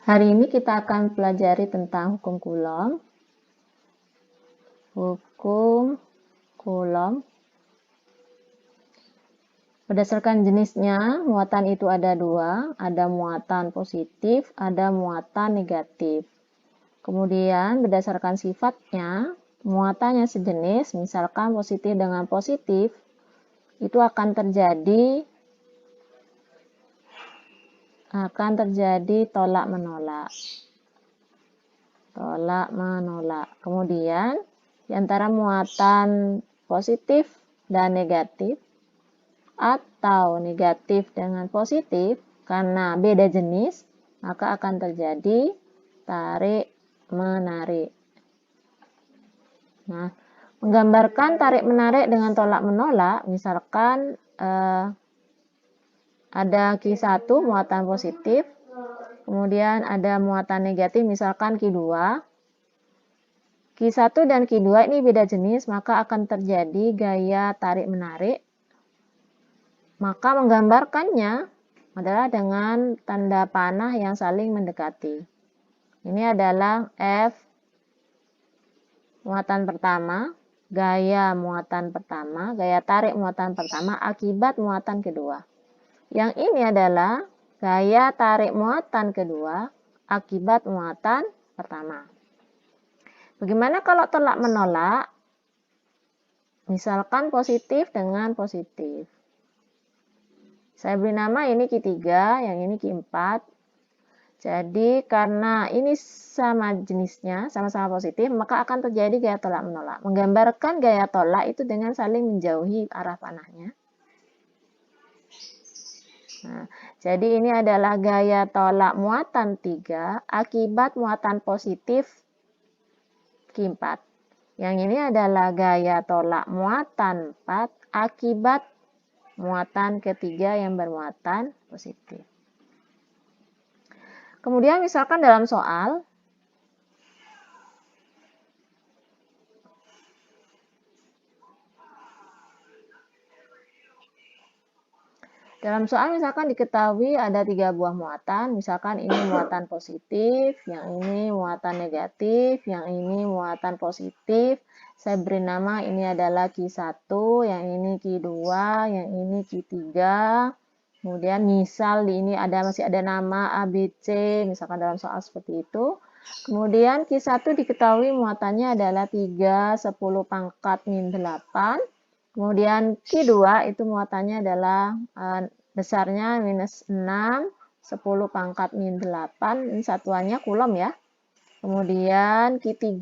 Hari ini kita akan pelajari tentang hukum Coulomb. Hukum Coulomb. Berdasarkan jenisnya, muatan itu ada dua, ada muatan positif, ada muatan negatif. Kemudian berdasarkan sifatnya, muatannya sejenis, misalkan positif dengan positif, itu akan terjadi tolak menolak. Tolak menolak. Kemudian di antara muatan positif dan negatif atau negatif dengan positif karena beda jenis, maka akan terjadi tarik menarik. Nah, menggambarkan tarik menarik dengan tolak menolak, misalkan ada Q1 muatan positif, kemudian ada muatan negatif, misalkan Q2. Q1 dan Q2 ini beda jenis, maka akan terjadi gaya tarik-menarik. Maka menggambarkannya adalah dengan tanda panah yang saling mendekati. Ini adalah F muatan pertama, gaya muatan pertama, gaya tarik muatan pertama akibat muatan kedua. Yang ini adalah gaya tarik muatan kedua akibat muatan pertama. Bagaimana kalau tolak menolak? Misalkan positif dengan positif. Saya beri nama ini Q3, yang ini Q4. Jadi karena ini sama jenisnya, sama-sama positif, maka akan terjadi gaya tolak menolak. Menggambarkan gaya tolak itu dengan saling menjauhi arah panahnya. Nah, jadi ini adalah gaya tolak muatan 3 akibat muatan positif Q4. Yang ini adalah gaya tolak muatan 4 akibat muatan ketiga yang bermuatan positif. Kemudian misalkan dalam soal, misalkan diketahui ada 3 buah muatan, misalkan ini muatan positif, yang ini muatan negatif, yang ini muatan positif. Saya beri nama ini adalah Q1, yang ini Q2, yang ini Q3. Kemudian misal di ini masih ada nama ABC, misalkan dalam soal seperti itu. Kemudian Q1 diketahui muatannya adalah 3, 10 pangkat min 8. Kemudian Q2 itu muatannya adalah besarnya minus 6, 10 pangkat min 8. Ini satuannya Coulomb ya. Kemudian Q3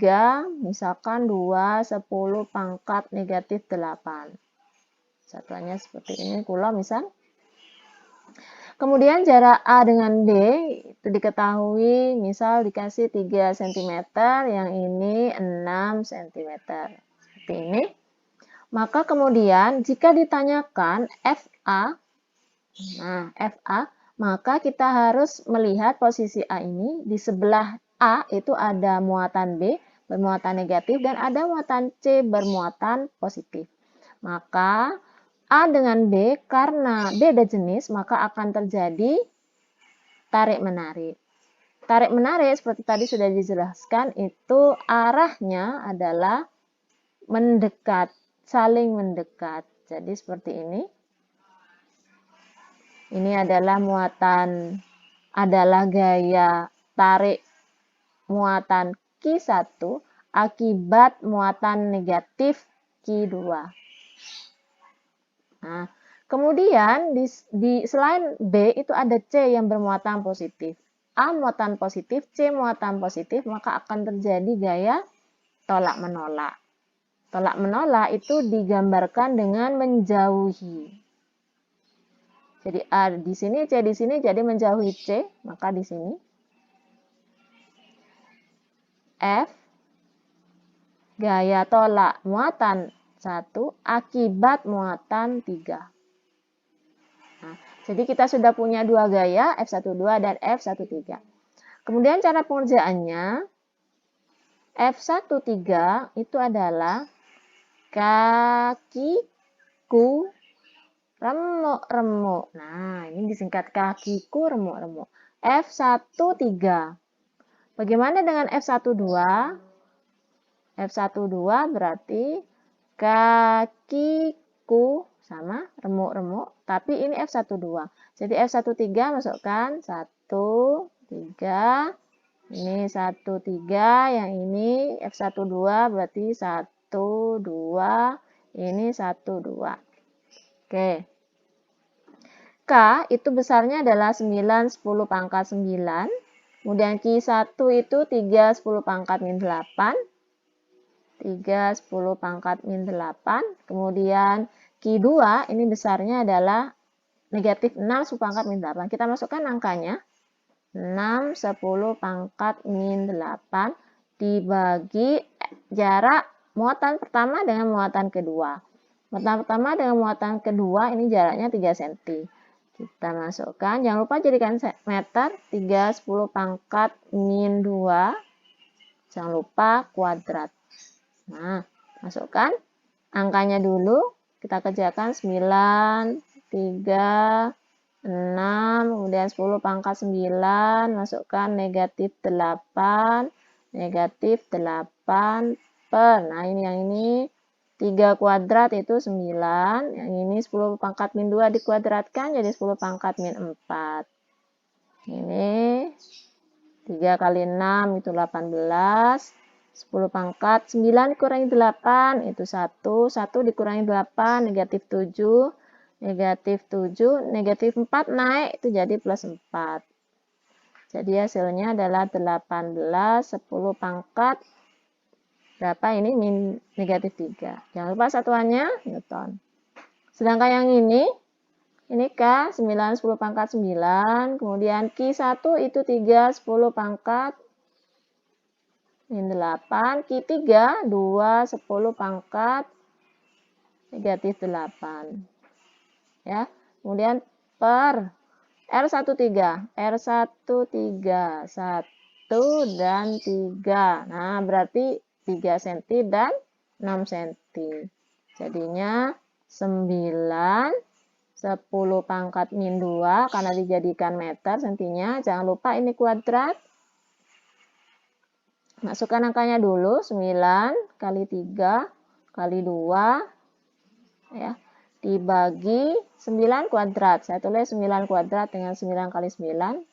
misalkan 2, 10 pangkat negatif 8. Satuannya seperti ini Coulomb misal. Kemudian jarak A dengan B itu diketahui, misal dikasih 3 cm, yang ini 6 cm. Seperti ini. Maka kemudian jika ditanyakan FA, maka kita harus melihat posisi A ini, di sebelah A itu ada muatan B bermuatan negatif dan ada muatan C bermuatan positif. Maka A dengan B, karena beda jenis, maka akan terjadi tarik-menarik. Tarik-menarik, seperti tadi sudah dijelaskan, itu arahnya adalah mendekat, saling mendekat. Jadi seperti ini. Ini adalah gaya tarik muatan Q1 akibat muatan negatif Q2. Nah, kemudian selain B itu ada C yang bermuatan positif. A muatan positif, C muatan positif, maka akan terjadi gaya tolak menolak. Tolak menolak itu digambarkan dengan menjauhi. Jadi A di sini, C di sini, jadi menjauhi C, maka di sini F gaya tolak muatan 1 akibat muatan 3. Nah, jadi kita sudah punya dua gaya, F12 dan F13. Kemudian cara pengerjaannya, F13 itu adalah kakiku remuk-remuk. Nah, ini disingkat kakiku remuk-remuk. F13. Bagaimana dengan F12? F12 berarti kakiku sama remuk-remuk, tapi ini F12. Jadi F13 masukkan 1, 3, ini 1, 3, yang ini F12 berarti 1, 2, ini 1, 2. Oke. K itu besarnya adalah 9, 10 pangkat 9. Kemudian Q1 itu 3, 10 pangkat min 8. 3, 10 pangkat min 8. Kemudian Q2 ini besarnya adalah negatif 6, 10 pangkat min 8. Kita masukkan angkanya. 6, 10 pangkat min 8 dibagi jarak muatan pertama dengan muatan kedua. Muatan pertama dengan muatan kedua ini jaraknya 3 cm. Kita masukkan, jangan lupa jadikan meter, 3, 10 pangkat min 2. Jangan lupa kuadrat. Nah, masukkan angkanya dulu. Kita kerjakan 9, 3, 6, kemudian 10 pangkat 9, masukkan negatif 8, negatif 8 per. Nah, ini yang ini 3 kuadrat itu 9, yang ini 10 pangkat min 2 dikuadratkan jadi 10 pangkat min 4. Ini 3 kali 6 itu 18. 10 pangkat 9 dikurangi 8 itu 1. 1 dikurangi 8 negatif 7. Negatif 7. Negatif 4 naik itu jadi plus 4. Jadi hasilnya adalah 18. 10 pangkat berapa ini? Negatif 3. Jangan lupa satuannya Newton. Sedangkan yang ini K 9, 10 pangkat 9. Kemudian Q1 itu 3, 10 pangkat min 8, Q3, 2, 10 pangkat negatif 8. Ya. Kemudian per R13, 1 dan 3. Nah, berarti 3 cm dan 6 cm. Jadinya 9, 10 pangkat min 2, karena dijadikan meter sentinya. Jangan lupa ini kuadrat. Masukkan angkanya dulu, 9 kali 3 kali 2, ya, dibagi 9 kuadrat. Saya tulis 9 kuadrat dengan 9 kali 9.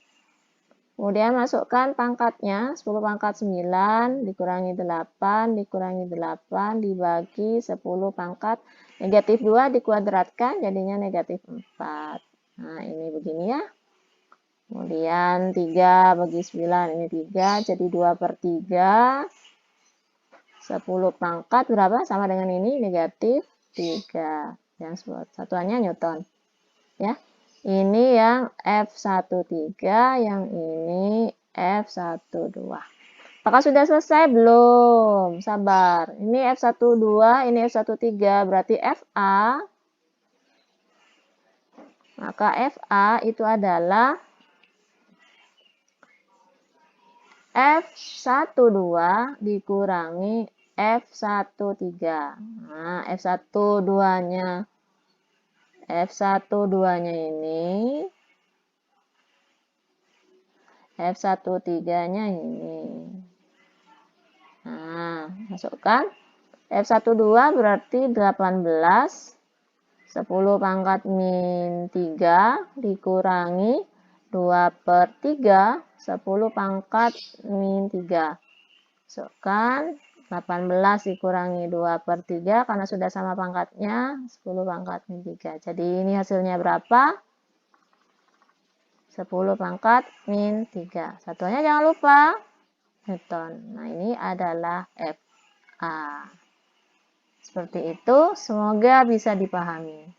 Kemudian masukkan pangkatnya, 10 pangkat 9 dikurangi 8, dikurangi 8, dibagi 10 pangkat. Negatif 2 dikuadratkan, jadinya negatif 4. Nah, ini begini ya. Kemudian 3 bagi 9, ini 3, jadi 2/3. 10 pangkat berapa? Sama dengan ini, negatif 3. Yang satuannya Newton. Ya. Ini yang F13, yang ini F12. Apakah sudah selesai? Belum. Sabar. Ini F12, ini F13, berarti FA. Maka FA itu adalah F12 dikurangi F13. Nah, F12-nya ini, F13-nya ini. Nah, masukkan. F12 berarti 18. 10 pangkat min 3 dikurangi 2/3. 10 pangkat min 3. Masukkan 18 dikurangi 2/3 karena sudah sama pangkatnya, 10 pangkat min 3. Jadi ini hasilnya berapa? 10 pangkat min 3. Satuannya jangan lupa Newton. Nah, ini adalah FA. Seperti itu, semoga bisa dipahami.